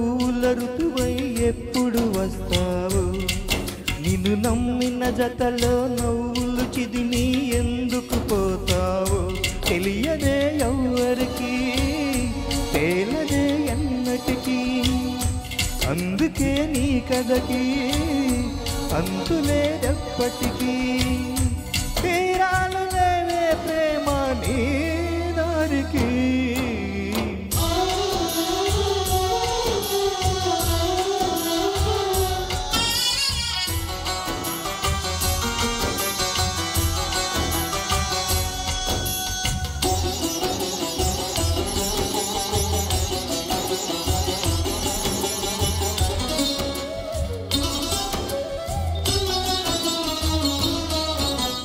పూల ఋతువై ఎప్పుడు వస్తావు? నిన్ను నమ్మిన జతలో నవ్వులు చిదిమి ఎందుకు పోతావు? తెలియదే ఎవ్వరికి, తేలదే ఎన్నటికీ. అందుకే నీ కథకి అంతులేదెప్పటికీ. తీరాలు లేవే ప్రేమ నీ దారికి.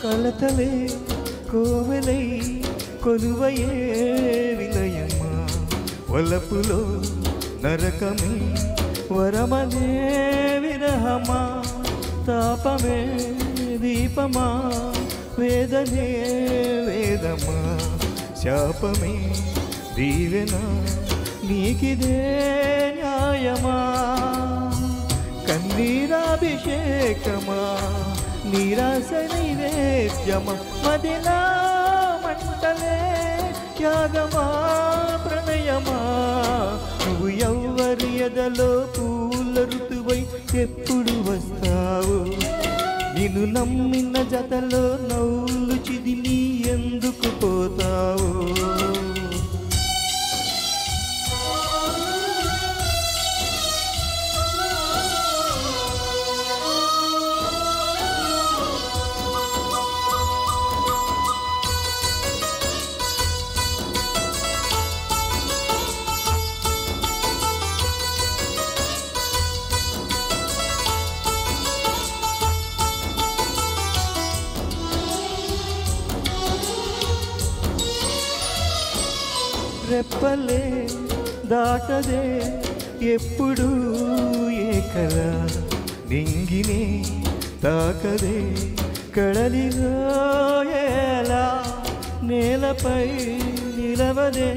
కలతలే కోవెలై కొలువయే విలయమ్మ, వలపులో నరకమే వరమనే విరహమా. తాపమే దీపమా, వేదనే వేదమా, శాపమే దీవెన నీకిదే న్యాయమా. కన్నీరాభిషేకమా, నిరాశ నైవేద్యమా, మదిలా మంటలే త్యాగమా ప్రణయమా. నువ్వు ఎవ్వరి ఎదలో పూల ఋతువై ఎప్పుడు వస్తావు? నిన్ను నమ్మిన జతలో నవ్వులు చిదిమి ఎందుకు పోతావు? రెప్పలే దాటదే ఎప్పుడు ఏకల, నింగిని తాకదే కడలిలో ఎలా. నేలపై నిలవదే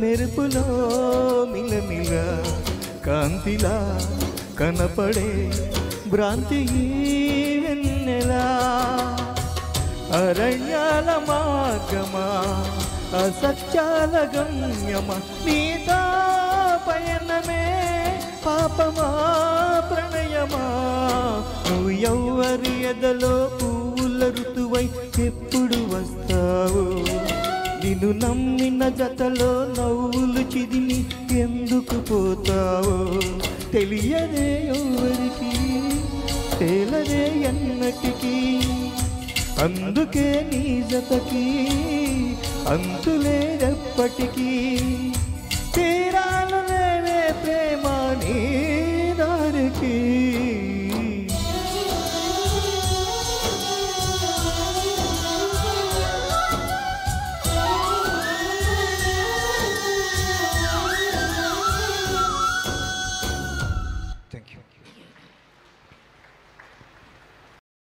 మెరుపులో మిలమిల, కాంతిలా కనపడే భ్రాంతి వెన్నెలా. అరణ్యాల మార్గమా, అసత్యాల గమ్యమా, నీతా పయనమే పాపమా ప్రణయమా. నువ్వు ఎవ్వరి ఎదలో పూల ఋతువై ఎప్పుడు వస్తావు? నిన్ను నమ్మిన జతలో నవ్వులు చిదిమి ఎందుకు పోతావు? తెలియదే ఎవ్వరికి, తేలదే ఎన్నటికీ. అందుకే నీ జతకి అంతులేదెప్పటికీ.